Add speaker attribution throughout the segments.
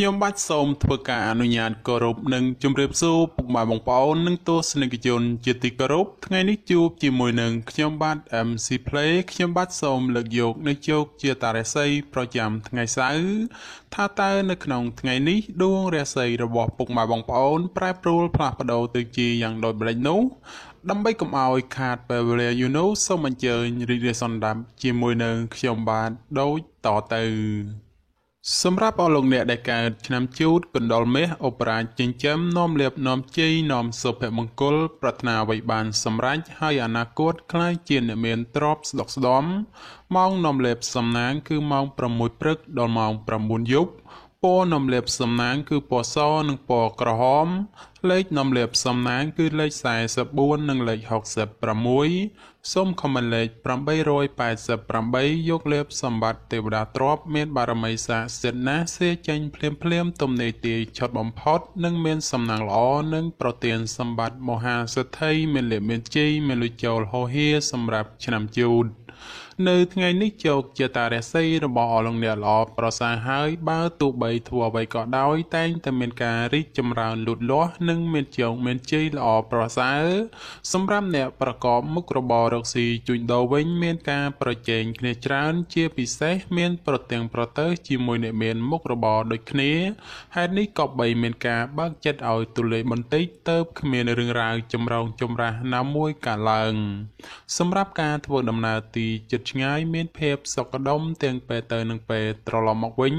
Speaker 1: ខ្ញុំបាទសូមធ្វើការអនុញ្ញាតគោរពនិងជម្រាបសួរពុកម៉ែបងប្អូននិងទស្សនិកជនជាទីគោរពថ្ងៃនេះជួបជាមួយនឹងខ្ញុំបាទ MC Play ខ្ញុំបាទសូមលើកយកនៅជោគជាតារាសីប្រចាំថ្ងៃសៅរ៍ថាតើនៅក្នុងថ្ងៃនេះដួងរាសីរបស់ពុកម៉ែបងប្អូនប្រែប្រួលផ្លាស់ប្ដូរទៅជាយ៉ាងដូចម្តេចនោះដើម្បីកុំឲ្យខាតពេលវេលាសូមអញ្ជើញរីករាយសន្តាប់ជាមួយនឹងខ្ញុំបាទដូចតទៅសម្រាប់អស់លោកអ្នកដែលកើតឆ្នាំជូតកណ្ដុរមាសអូបរ៉ាចិញ្ចឹមនាំលាភនាំជ័យនាំសុភមង្គលប្រាថ្នាអ្វីបានសម្រេចហើយអនាគតក្លាយជាអ្នកមានទ្រព្យស្ដុកស្ដំម៉ោងនាំលាភសំណាងគឺម៉ោង6ព្រឹកដល់ម៉ោង9យប់ពណ៌នាំលាភសំណាងគឺពណ៌សនិងពណ៌ក្រហមលេខនាំលាភសំណាងគឺលេខ44និងលេខ66សូមខមមិនលេខ888យកលាភសម្បត្តិទេវតាទ្រព្យមានបារមីស័ក្តិសិទ្ធិណាស់សេចេញភ្លាមទំនេរទាយឆុតបំផុតនិងមានសំណាងល្អនិងប្រទានសម្បត្តិមហាសេដ្ឋីមានលាភមានជ័យមានលុយចូលហូរហៀសម្រាប់ឆ្នាំជូតនៅថ្ងៃនេះជោគជាតារាសីរបស់អស់លោកអ្នកល្អប្រសើរហើយបើទោះបីធ្វើអ្វីក៏ដោយតែងតែមានការរីកចម្រើនលូតលាស់និងមានជោគមានជ័យល្អប្រសើរសម្រាប់អ្នកប្រកបមុខរបររកស៊ីជួញដូរវិញមានការប្រជែងគ្នាច្រើនជាពិសេសមានប្រទាំងប្រទើសជាមួយអ្នកមានមុខរបរដូចគ្នាហេតុនេះក៏បីមានការបើកចិត្តឲ្យទូលេបន្តិចទៅគ្មានរឿងរ៉ាវចម្រូងចម្រាសណាមួយកើតឡើងសម្រាប់ការធ្វើដំណើរទីចិត្តឆ្ងាយមានភាពសុខដុមទាំងពេលទៅនិងពេលត្រឡប់មកវិញ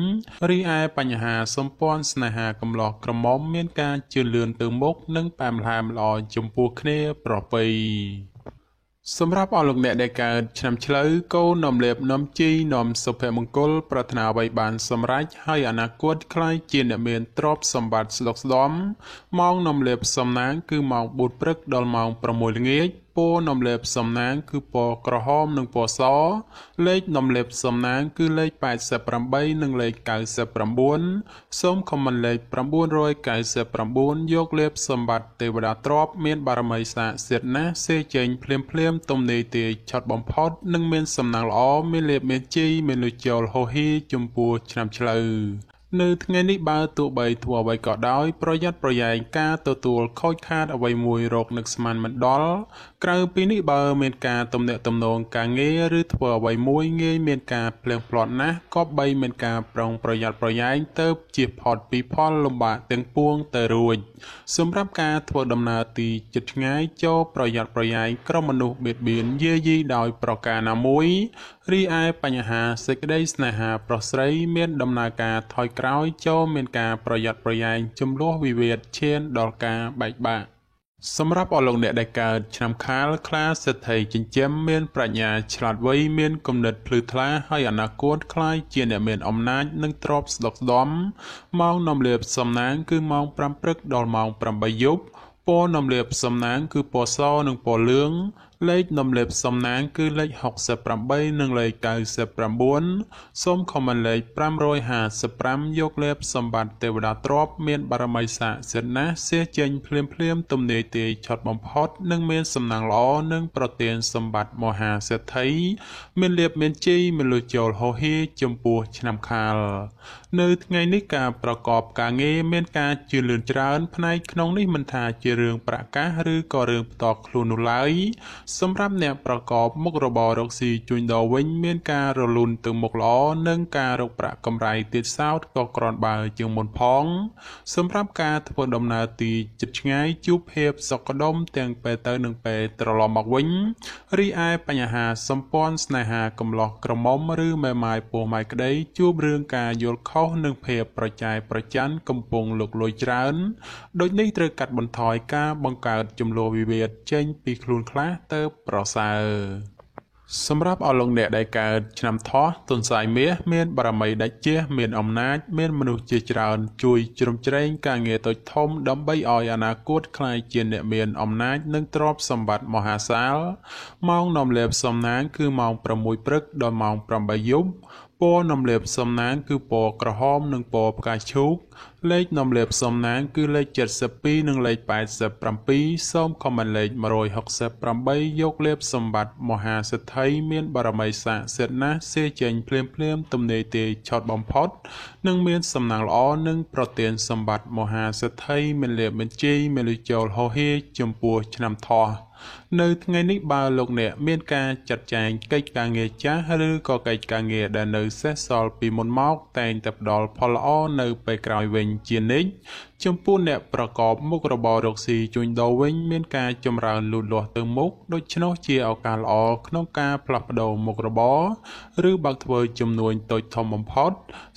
Speaker 1: រីឯបញ្ហាសម្ព័ន្ធស្នេហាកំឡោះក្រមុំមានការជឿនលឿនទៅមុខនិងផ្អែមល្ហែមល្អចំពោះគ្នាប្រពៃសម្រាប់អស់លោកអ្នកដែលកើតឆ្នាំឆ្លូវកូននាំលាភនាំជ័យនាំសុភមង្គលប្រាថ្នាអ្វីបានសម្រេចហើយអនាគតក្លាយជាអ្នកមានទ្រព្យសម្បត្តិស្ដុកស្ដំម៉ោងនាំលាភសំណាងគឺម៉ោង4ព្រឹកដល់ម៉ោង6ល្ងាចពណ៌នាំលាភសំណាងគឺពណ៌ក្រហមនិងពណ៌សលេខនាំលាភសំណាងគឺលេខ88និងលេខ99សូមខមមិនលេខ999យកលាភសម្បត្តិទេវតាទ្រព្យមានបារមីស័ក្តិសិទ្ធិណាស់សេចេញភ្លាមទំនេរទាយឆុតបំផុតនិងមានសំណាងល្អមានលាភមានជ័យមានលុយចូលហូរហៀចំពោះឆ្នាំឆ្លូវនៅថ្ងៃនេះបើទោះបីធ្វើអ្វីក៏ដោយប្រយ័ត្នប្រយែងការទទួលខូចខាតអ្វីមួយរកនឹកស្មានមិនដល់ក្រៅពីនេះបើមានការទំនាក់ទំនងការងារឬធ្វើអ្វីមួយងាយមានការភ្លៀងផ្្លាត់ណាស់ក៏បីមានការប្រុងប្រយ័ត្នប្រយែងទៅជៀសផុតពីផលលំបាកទាំងពួងទៅរួចសម្រាប់ការធ្វើដំណើរទីជិតឆ្ងាយចូលប្រយ័ត្នប្រយែងក្រុមមនុស្សបៀតបៀនយាយីដោយប្រការណាមួយរីឯបញ្ហាសេចក្តីស្នេហាប្រុសស្រីមានដំណើរការថយក្រោយចូលមានការប្រយ័ត្នប្រយែងចំនួនវិវាទឈានដល់ការបែកបាក់សម្រាប់អស់លោកអ្នកដែលកើតឆ្នាំខាលខ្លាសេដ្ឋីចិញ្ចឹមមានប្រាជ្ញាឆ្លាតវៃមានគំនិតភ្លឺថ្លាហើយអនាគតក្លាយជាអ្នកមានអំណាចនិងទ្រព្យស្ដុកស្ដំម៉ោងនាំលាភសំណាងគឺម៉ោង5ព្រឹកដល់ម៉ោង8យប់ពណ៌នាំលាភសំណាងគឺពណ៌សនិងពណ៌លឿងលេខនាំលាភសំណាងគឺលេខ68និងលេខ99សូមខមមិនលេខ555យកលាភសម្បត្តិទេវតាទ្រព្យមានបារមីស័ក្តិសិទ្ធិណាស់សេចេញភ្លាមទំនេរទាយឆុតបំផុតនិងមានសំណាងល្អនិងប្រទានសម្បត្តិមហាសេដ្ឋីមានលាភមានជ័យមានលុយចូលហូរហៀចំពោះឆ្នាំខាលនៅថ្ងៃនេះការប្រកបការងារមានការជឿនលឿនច្រើនផ្នែកក្នុងនេះមិនថាជារឿងប្រកាសឬក៏រឿងផ្ទាល់ខ្លួននោះឡើយសម្រាប់អ្នកប្រកបមុខរបររកស៊ីជួញដូរវិញមានការរលូនទៅមុខល្អនិងការរកប្រាក់កម្រៃទៀតសោតក៏គ្រាន់បើជាងមុនផងសម្រាប់ការធ្វើដំណើរទីជិតឆ្ងាយជួបភាពសុខដុមទាំងពេលទៅនិងពេលត្រឡប់មកវិញរីឯបញ្ហាសម្ព័ន្ធស្នេហាកំឡោះក្រមុំឬមេម៉ាយពោះម៉ាយក្តីជួបរឿងការយល់ខុសនិងភាពប្រចែកប្រច័ណ្ឌកំពុងលុកលុយច្រើនដូចនេះត្រូវកាត់បន្ថយការបង្កើតចំនួនវិវាទចេញពីខ្លួនខ្លះទៅប្រសើរសម្រាប់អស់លោកអ្នកដែលកើតឆ្នាំថោះទុនសាយមាសមានបារមីដាច់ជះមានអំណាចមានមនុស្សជាច្រើនជួយជ្រោមជ្រែងការងារតូចធំដើម្បីឲ្យអនាគតក្លាយជាអ្នកមានអំណាចនិងទ្រព្យសម្បត្តិមហាសាលម៉ោងនាំលាភសំណាងគឺម៉ោង6ព្រឹកដល់ម៉ោង8យប់ពណ៌នាំលាភសំណាងគឺពណ៌ក្រហមនិងពណ៌ផ្កាឈូកលេខនាំលាភសំណាងគឺលេខ72និងលេខ87សូមខមមិនលេខ168យកលាភសម្បត្តិមហាសេដ្ឋីមានបារមីស័ក្តិសិទ្ធិណាស់សេចេញភ្លាមទំនេរទាយឆុតបំផុត នឹងមានសំណាងល្អនិងប្រទានសម្បត្តិមហាសេដ្ឋីមានលៀបមានជ័យមានលុយចូលហោហៀចំពោះឆ្នាំថោះនៅថ្ងៃនេះបើលោកអ្នកមានការចាត់ចែងកិច្ចការងារចាស់ឬក៏កិច្ចការងារដែលនៅសេសសល់ពីមុនមកតែងតែផ្ដល់ផលល្អនៅពេលក្រោយវិញជានិច្ចចំពោះអ្នកប្រកបមុខរបររកស៊ីជួញដូរវិញមានការចម្រើនលូតលាស់ទៅមុខដូច្នោះជាឱកាសល្អក្នុងការផ្លាស់ប្ដូរមុខរបរឬបើកធ្វើចំនួនតូចធំបំផុត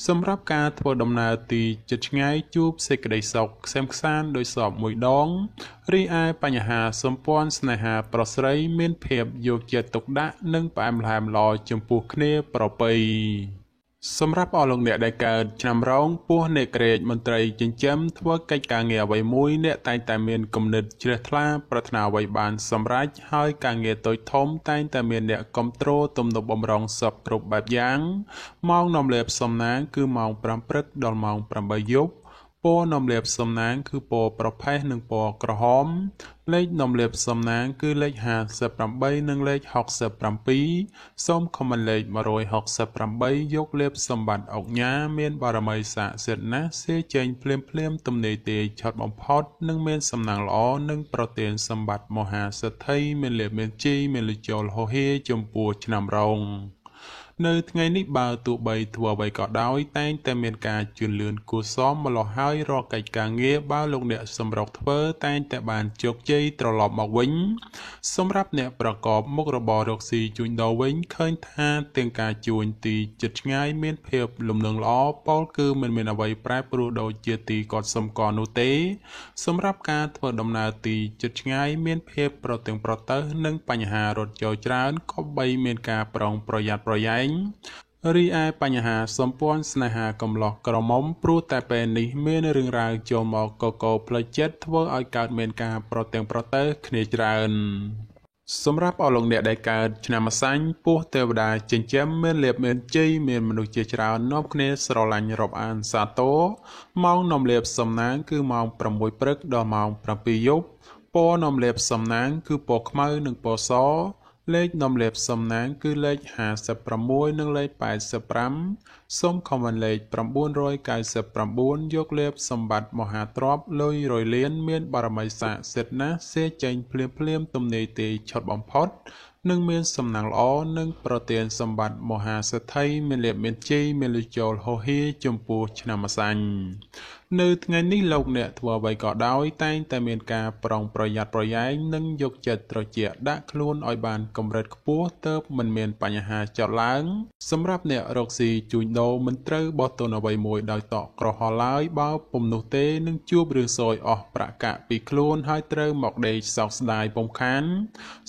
Speaker 1: សម្រាប់ការធ្វើដំណើរទីជិតឆ្ងាយជួបសេចក្តីសុខក្សេមក្សាន្តដោយសពមួយដងរីឯបញ្ហាសម្ព័ន្ធស្នេហាប្រុសស្រីមានភាពយកចិត្តទុកដាក់និងផ្អែមល្ហែមល្អចំពោះគ្នាប្រពៃសម្រាប់អស់លោកអ្នកដែលកើតឆ្នាំរោងពោះអ្នកក្រេតមន្ត្រីចិញ្ចឹមធ្វើកិច្ចការងារអ្វីមួយអ្នកតែងតែមានគំនិតជ្រះថ្លាប្រាថ្នាអ្វីបានសម្រេចហើយការងារតូចធំតែងតែមានអ្នកគ្រប់គ្រងទំនុកបំរុងសពគ្រប់បែបយ៉ាងម៉ោងនាំលេបសំណាងគឺម៉ោង5ព្រឹកដល់ម៉ោង8យប់ពណ៌នំលាបសំណាងគឺពណ៌ប្រផេះនិងពណ៌ក្រហមលេខនំលាបសំណាងគឺលេខ58និងលេខ67សូមខមមិនលេខ168យកលាបសម្បត្តិអុកញ៉ាមានបារមីស័ក្តិសិទ្ធិណាស់សេចេញភ្លាមទំនេរទេឆត់បំផុតនិងមានសំណាងល្អនិងប្រទានសម្បត្តិមហាសេដ្ឋីមានលាបមានជ័យមានលុយចូលហោហៀចំពោះឆ្នាំរោងនៅថ្ងៃនេះបើទោះបីធ្វើអ្វីក៏ដោយតែងតែមានការជឿនលឿនគួរសមម្លោះហើយរាល់កិច្ចការងារបើលោកអ្នកសម្រុកធ្វើតែងតែបានជោគជ័យត្រឡប់មកវិញសម្រាប់អ្នកប្រកបមុខរបររកស៊ីជួញដូរវិញឃើញថាទាំងការជួញទីជិតឆ្ងាយមានភាពលំនឹងល្អពោលគឺមិនមានអ្វីប្រែប្រួលដូចជាទីគាត់សំកនោះទេសម្រាប់ការធ្វើដំណើរទីជិតឆ្ងាយមានភាពប្រទាំងប្រទើនិងបញ្ហារត់ចូលច្រើនក៏បីមានការប្រុងប្រយ័ត្នប្រយែងរីឯបញ្ហាសម្ព័ន្ធស្នេហាកំឡោះក្រមុំព្រោះតែពេលនេះមានរឿងរ៉ាវចូលមកកកផ្លូវចិត្តធ្វើឲ្យកើតមានការប្រទាំងប្រទើគ្នាច្រើនសម្រាប់អស់លោកអ្នកដែលកើតឆ្នាំម្សាញ់ពស់ទេវតាចិញ្ចឹមមានលៀបមានជ័យមានមនុស្សជាច្រើននាំគ្នាស្រឡាញ់រាប់អានសាទរម៉ោងនាំលៀបសំណាងគឺម៉ោង6ព្រឹកដល់ម៉ោង7យប់ពណ៌នាំលៀបសំណាងគឺពណ៌ខ្មៅនិងពណ៌សលេខនាំលេបសំណាងគឺលេខ56និងលេខ85សូមខមមិនលេខ999យកលេបសម្បត្តិមហាទ្រព្យលុយរយលានមានបារមីស័ក្តិសិទ្ធិណាស់សេចេញភ្លាមទំនេរទេឆត់បំផុតនិងមានសំណាងល្អនិងប្រទានសម្បត្តិមហាសេដ្ឋីមានលៀបមានជ័យមានលុយចូលហោហៀចំពោះឆ្នាំម្សាញ់នៅថ្ងៃនេះលោកអ្នកធ្វើអ្វីក៏ដោយតែងតែមានការប្រុងប្រយ័ត្នប្រយែងនិងយកចិត្តត្រជាក់ដាក់ខ្លួនឲ្យបានកម្រិតខ្ពស់ទើបមិនមានបញ្ហាចោទឡើងសម្រាប់អ្នករកស៊ីជួញដូរមិនត្រូវបោះទុនអ្វីមួយដោយតក់ក្រហល់ឡើយបើពុំនោះទេនឹងជួបរឿងសោយអស់ប្រាក់កាក់ពីខ្លួនហើយត្រូវមកដេកសោកស្ដាយពុំខាន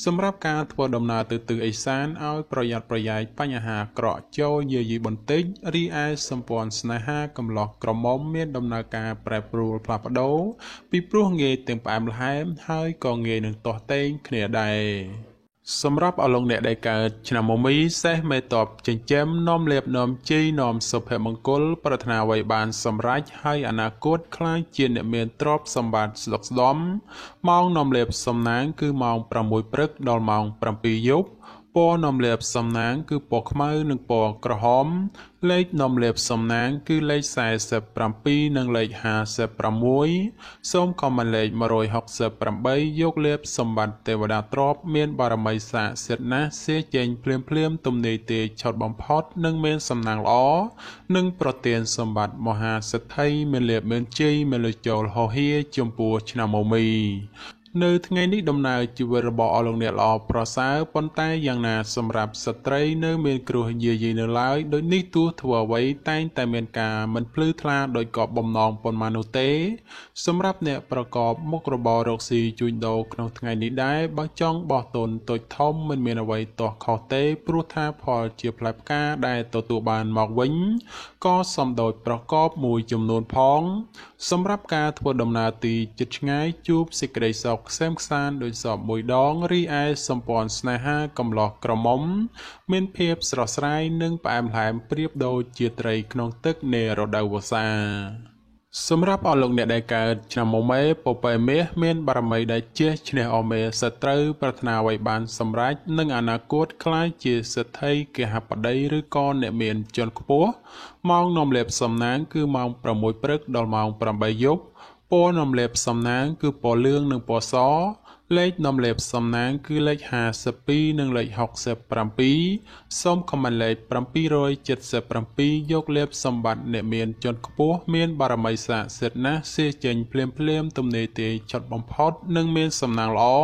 Speaker 1: សម្រាប់ការធ្វើដំណើរទៅទិសឦសានឲ្យប្រយ័ត្នប្រយែងបញ្ហាក្រក់ចូលយាយីបន្តិចរីឯសម្ព័ន្ធស្នេហាកំឡោះក្រមុំមានដំណើរការប្រែប្រួលផ្លាស់ប្ដូរពីព្រោះងាយទាំងផ្អែមល្ហែមហើយក៏ងាយនឹងទាស់ទែងគ្នាដែរសម្រាប់អស់លោកអ្នកដែលកើតឆ្នាំមុំមីសេះមេតបចិញ្ចឹមនាំលៀបនាំជ័យនាំសុភមង្គលប្រាថ្នាអ្វីបានសម្រេចហើយអនាគតខ្លាចជាអ្នកមានទ្រព្យសម្បត្តិស្ដុកស្ដំម៉ោងនាំលៀបសំណាងគឺម៉ោង6ព្រឹកដល់ម៉ោង7យប់ពណ៌នាំលៀបសំណាងគឺពណ៌ខ្មៅនិងពណ៌ក្រហមលេខនាំលៀបសំណាងគឺលេខ47និងលេខ56សូមខមមិនលេខ168យកលៀបសម្បត្តិទេវតាទ្រព្យមានបារមីស័ក្តិសិទ្ធិណាស់សេចេញភ្លាមទំនេរទេឆត់បំផុតនិងមានសំណាងល្អនិងប្រទានសម្បត្តិមហាសេដ្ឋីមានលៀបមានជ័យមានលុយចូលហោហៀចំពោះឆ្នាំមុំមីនៅថ្ងៃនេះដំណើរជីវិតរបស់អស់លោកអ្នកល្អប្រសើរប៉ុន្តែយ៉ាងណាសម្រាប់ស្ត្រីនៅមានគ្រោះយាយីនៅឡើយដូចនេះទោះធ្វើអ្វីតែងតែមានការមិនភ្លឺថ្លាដោយកបបំណងប៉ុន្មាននោះទេសម្រាប់អ្នកប្រកបមុខរបររកស៊ីជួញដូរក្នុងថ្ងៃនេះដែរបើចង់បោះទុនតូចធំមិនមានអ្វីទាស់ខុសទេព្រោះថាផលជាផ្លែផ្កាដែលទទួលបានមកវិញក៏សំដូចប្រកបមួយចំនួនផងសម្រាប់ការធ្វើដំណើរទីជិតឆ្ងាយជួបសេចក្តីសុខក្សេមក្សាន្តដោយសពមួយដងរីឯសម្ព័ន្ធស្នេហាកំឡោះក្រមុំមានភាពស្រស់ស្រាយនិងផ្អែមល្ហែមប្រៀបដូចជាត្រីក្នុងទឹកនៃរដូវវស្សា សម្រាប់អស់លោកអ្នកដែលកើតឆ្នាំមុំមេពពែមាសមានបារមីដែលជះឈ្នះអមេសត្រូវប្រាថ្នាអ្វីបានសម្រេចនឹងអនាគតក្លាយជាសេដ្ឋីគេហបតីឬក៏អ្នកមានជាន់ខ្ពស់ម៉ោងនាំលេបសំណាងគឺម៉ោង6ព្រឹកដល់ម៉ោង8យប់ពណ៌នាំលេបសំណាងគឺពណ៌លឿងនិងពណ៌សលេខនាំលេបសំណាងគឺលេខ52និងលេខ67សូមខមមិនលេខ777យកលេបសម្បត្តិអ្នកមានជាន់ខ្ពស់មានបារមីស័ក្តិសិទ្ធិណាស់សេចេញភ្លាមទំនេរទេឆុតបំផុតនិងមានសំណាងល្អ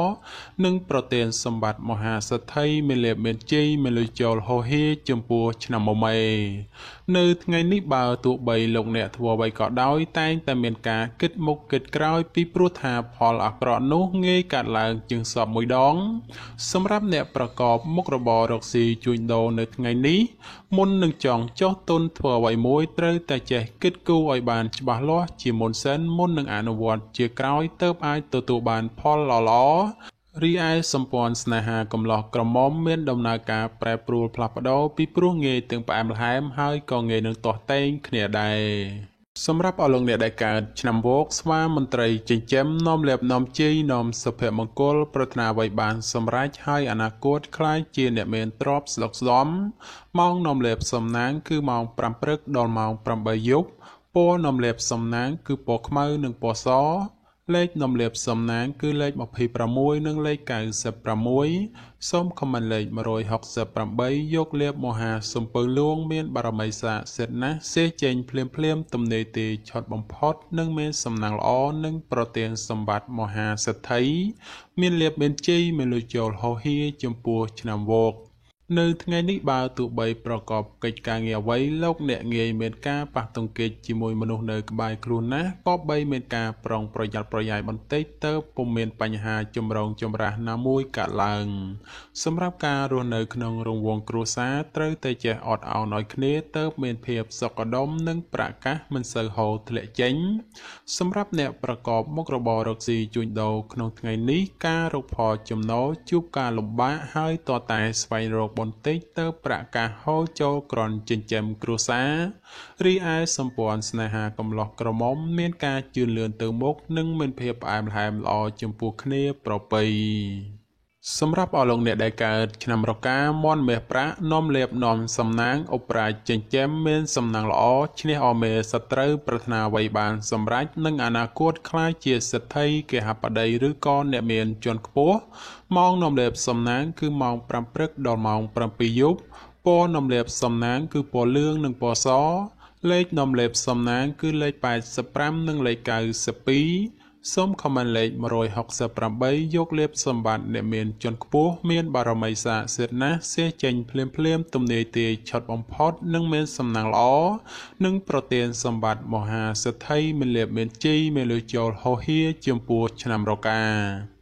Speaker 1: និងប្រទានសម្បត្តិមហាសេដ្ឋីមានលេបមានជ័យមានលុយចូលហោហៀចំពោះឆ្នាំមុំមេនៅថ្ងៃនេះបើទោះបីលោកអ្នកធ្វើអ្វីក៏ដោយតែងតែមានការគិតមុខគិតក្រោយពីព្រោះថាផលអាក្រក់នោះងាយកាត់ឡើងជាងសពមួយដងសម្រាប់អ្នកប្រកបមុខរបររកស៊ីជួញដូរនៅថ្ងៃនេះមុននឹងចង់ចោះទុនធ្វើអ្វីមួយត្រូវតែចេះគិតគូរឲ្យបានច្បាស់លាស់ជាមុនសិនមុននឹងអនុវត្តជាក្រោយទើបអាចទទួលបានផលល្អរីឯសម្ព័ន្ធស្នេហាកំឡោះក្រមុំមានដំណើរការប្រែប្រួលផ្លាស់ប្ដូរពីព្រោះងាយទាំងផ្អែមល្ហែមហើយក៏ងាយនឹងទាស់ទែងគ្នាដែរសម្រាប់អស់លោកអ្នកដែលកើតឆ្នាំវោកស្វាមន្ត្រីចិញ្ចឹមនាំលេបនាំជ័យនាំសុភមង្គលប្រាថ្នាអ្វីបានសម្រេចហើយអនាគតខ្លាយជាអ្នកមានទ្រព្យស្ដុកស្ដំម៉ោងនាំលេបសំណាងគឺម៉ោង5ព្រឹកដល់ម៉ោង8យប់ពណ៌នាំលេបសំណាងគឺពណ៌ខ្មៅនិងពណ៌សលេខនាំលេបសំណាងគឺលេខ26និងលេខ96សូមខមមិនលេខ168យកលេបមហាសំពៅលួងមានបារមីស័ក្តិសិទ្ធិណាស់សេចេញភ្លាមទំនេរទេឆុតបំផុតនិងមានសំណាងល្អនិងប្រទានសម្បត្តិមហាសេដ្ឋីមានលេបមានជ័យមានលុយចូលហោហៀចំពោះឆ្នាំវោកនៅថ្ងៃនេះបើទោះបីប្រកបកិច្ចការងារអ្វីលោកអ្នកងាយមានការប៉ះទង្គិចជាមួយមនុស្សនៅក្បែរខ្លួនណាក៏បីមានការប្រុងប្រយ័ត្នប្រយែងបន្តិចទៅពុំមានបញ្ហាចម្រូងចម្រាសណាមួយកើតឡើងសម្រាប់ការរស់នៅក្នុងរង្វង់គ្រួសារត្រូវតែចេះអត់ឱនឲ្យគ្នាទៅមានភាពសុខដុមនិងប្រកាសមិនសូវហូរធ្លាក់ចេញសម្រាប់អ្នកប្រកបមុខរបររកស៊ីជួញដូរក្នុងថ្ងៃនេះការរកផលចំណូលជួបការលំបាកហើយតតែស្វែងរកបន្តិចទៅប្រកាសហូរចូលក្រនចិញ្ចឹមគ្រួសាររីឯសម្ព័ន្ធស្នេហាកំឡោះក្រមុំមានការជឿនលឿនទៅមុខនិងមានភាពផ្អែមល្ហែមល្អចំពោះគ្នាប្រពៃសម្រាប់អស់លោកអ្នកដែលកើតឆ្នាំរកាមន់មាសប្រាក់នាំលេបនាំសំណាងអបរាជចិញ្ចឹមមានសំណាងល្អឈ្នះអមេសត្រូវប្រាថ្នាអ្វីបានសម្រេចនឹងអនាគតខ្លាយជាសេដ្ឋីគេហបតីឬក៏អ្នកមានជាន់ខ្ពស់ម៉ោងនាំលេបសំណាងគឺម៉ោង5ព្រឹកដល់ម៉ោង7យប់ពណ៌នាំលេបសំណាងគឺពណ៌លឿងនិងពណ៌សលេខនាំលេបសំណាងគឺលេខ85និងលេខ92សូមខមមិនលេខ168យកលេបសម្បត្តិអ្នកមានជាន់ខ្ពស់មានបារមីស័ក្តិសិទ្ធិណាស់សេចេញភ្លាមទំនេរទេឆុតបំផុតនិងមានសំណាងល្អនិងប្រទានសម្បត្តិមហាសេដ្ឋីមានលេបមានជ័យមានលុយចូលហោហៀចំពោះឆ្នាំរកា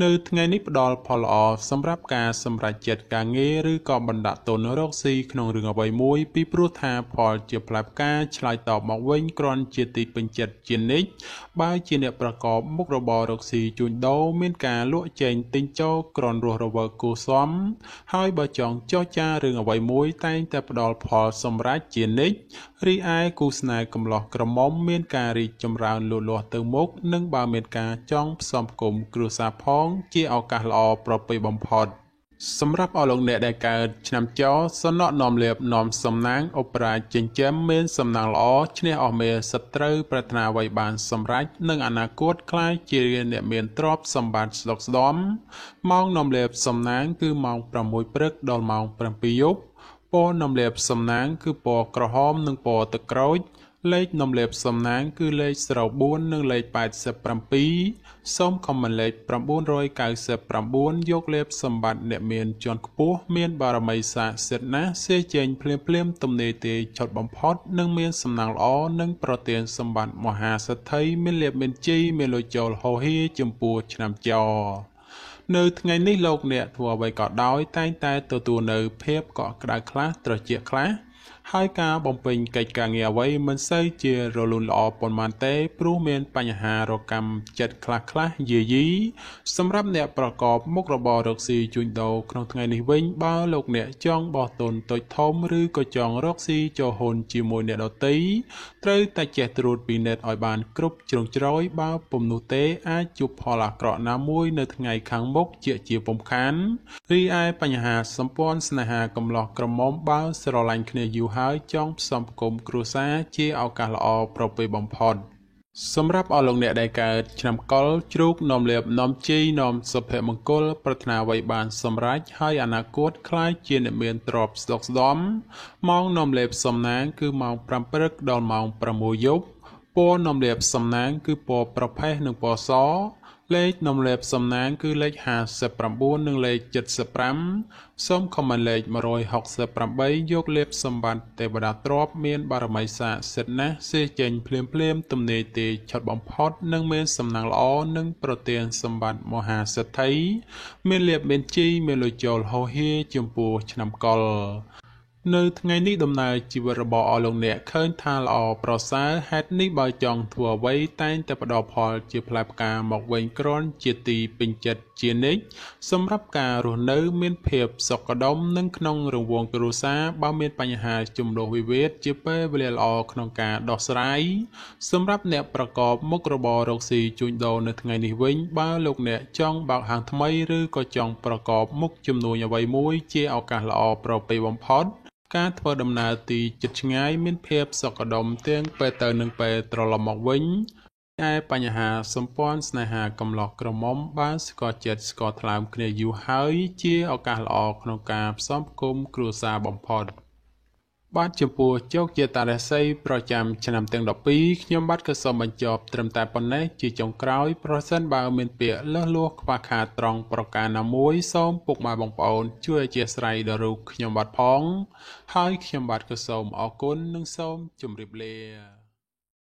Speaker 1: នៅថ្ងៃនេះផ្ដល់ផលល្អសម្រាប់ការសម្រេចចិត្តការងារឬក៏បណ្ដាក់ទុនរកស៊ីក្នុងរឿងអ្វីមួយពីព្រោះថាផលជាផ្លែផ្កាឆ្លើយតបមកវិញគ្រាន់ជាទីពេញចិត្តជានិច្ចបើជាអ្នកប្រកបមុខរបររកស៊ីជួញដូរមានការលក់ចេញទិញចូលគ្រាន់រស់រវើកគួរសមហើយបើចង់ចរចារឿងអ្វីមួយតែងតែផ្ដល់ផលសម្រេចជានិច្ចរីឯគូស្នេហ៍កំឡោះក្រមុំមានការរីកចម្រើនលូតលាស់ទៅមុខនិងបើមានការចង់ផ្សំផ្គុំគ្រួសារផងជាឱកាសល្អប្រពៃបំផុតសម្រាប់អស់លោកអ្នកដែលកើតឆ្នាំចសំណក់នាំលេបនាំសំណាងអបរាជចិញ្ចឹមមានសំណាងល្អឈ្នះអស់មេសត្រូវប្រាថ្នាអ្វីបានសម្រេចនឹងអនាគតខ្លាយជាអ្នកមានទ្រព្យសម្បត្តិស្ដុកស្ដំម៉ោងនាំលេបសំណាងគឺម៉ោង6ព្រឹកដល់ម៉ោង7យប់ពណ៌នាំលេបសំណាងគឺពណ៌ក្រហមនិងពណ៌ទឹកក្រូចលេខនាំលេបសំណាងគឺលេខ04និងលេខ87សូមខមមិនលេខ999យកលេបសម្បត្តិអ្នកមានជាន់ខ្ពស់មានបារមីស័ក្តិសិទ្ធិណាស់សេចេញភ្លាមទំនេរទេឆុតបំផុតនិងមានសំណាងល្អនិងប្រទានសម្បត្តិមហាសេដ្ឋីមានលេបមានជ័យមានលុយចូលហោហៀចំពោះឆ្នាំចនៅថ្ងៃនេះលោកអ្នកធ្វើអ្វីក៏ដោយតែងតែទទួលនៅភាពកក់ក្ដៅខ្លះត្រជាក់ខ្លះ ហើយការបំពេញកិច្ចការងារអ្វីមិនសូវជារលូនល្អប៉ុន្មានទេព្រោះមានបញ្ហារកម្មចិត្តខ្លះយាយីសម្រាប់អ្នកប្រកបមុខរបររកស៊ីជួញដូរក្នុងថ្ងៃនេះវិញបើលោកអ្នកចង់បោះទុនតូចធំឬក៏ចង់រកស៊ីចូលហ៊ុនជាមួយអ្នកដទៃត្រូវតែចេះត្រួតពិនិត្យឲ្យបានគ្រប់ជ្រុងជ្រោយបើពុំនោះទេអាចជួបផលអាក្រក់ណាមួយនៅថ្ងៃខាងមុខជាពុំខានរីឯបញ្ហាសម្ព័ន្ធស្នេហាកំឡោះក្រមុំបើស្រឡាញ់គ្នាយូរហើយចង់ផ្សំផ្គុំគ្រួសារជាឱកាសល្អប្រពៃបំផុតសម្រាប់អស់លោកអ្នកដែលកើតឆ្នាំកុរជ្រូកនាំលាភនាំជ័យនាំសុភមង្គលប្រាថ្នាអ្វីបានសម្រេចហើយអនាគតខ្លាចជាអ្នកមានទ្រព្យស្ដុកស្ដំម៉ោងនាំលាភសំណាងគឺម៉ោង5ព្រឹកដល់ម៉ោង6យប់ពណ៌នាំលាភសំណាងគឺពណ៌ប្រផេះនិងពណ៌សលេខនាំលាភសំណាងគឺលេខ59និងលេខ75សូមខមមិនលេខ168យកលេខសម្បត្តិទេវតាទ្រព្យមានបារមីស័ក្តិសិទ្ធិណាស់សេចេញភ្លាមទំនេរទេឆត់បំផុតនិងមានសំណាងល្អនិងប្រទានសម្បត្តិមហាសេដ្ឋីមានលាភមានជ័យមានលុយចូលហោហៀចំពោះឆ្នាំកុរនៅថ្ងៃនេះដំណើរជីវិតរបស់អស់លោកអ្នកឃើញថាល្អប្រសើរហេតុនេះបើចង់ធ្វើអ្វីតែងតែផ្ដល់ផលជាផ្លែផ្កាមកវិញគ្រាន់ជាទីពេញចិត្តជានិច្ចសម្រាប់ការរស់នៅមានភាពសុខដុមនិងក្នុងរង្វង់គ្រួសារបើមានបញ្ហាជំលោះវិវាទជាពេលវេលាល្អក្នុងការដោះស្រាយសម្រាប់អ្នកប្រកបមុខរបររកស៊ីជួញដូរនៅថ្ងៃនេះវិញបើលោកអ្នកចង់បើកហាងថ្មីឬក៏ចង់ប្រកបមុខជំនួញអ្វីមួយជាឱកាសល្អប្រពៃបំផុតការធ្វើដំណើរទីជិតឆ្ងាយមានភាពសុខដុមទាំងពេលទៅនិងពេលត្រឡប់មកវិញតែបញ្ហាសម្ព័ន្ធស្នេហាកំឡោះក្រមុំបានស្គាល់ចិត្តស្គាល់ថ្លើមគ្នាយូរហើយជាឱកាសល្អក្នុងការផ្សំផ្គុំគ្រួសារបំផុតបាទចំពោះជោគជាតារាសីប្រចាំឆ្នាំទាំង12ខ្ញុំបាទក៏សូមបញ្ចប់ត្រឹមតែប៉ុណ្ណេះជាចុងក្រោយប្រសិនបើមានពាក្យលើសលួសខ្វះខាតត្រង់ប្រការណាមួយសូមពុកម៉ែបងប្អូនជួយអធិស្ឋានដល់រូបខ្ញុំបាទផងហើយខ្ញុំបាទក៏សូមអរគុណនិងសូមជម្រាបលា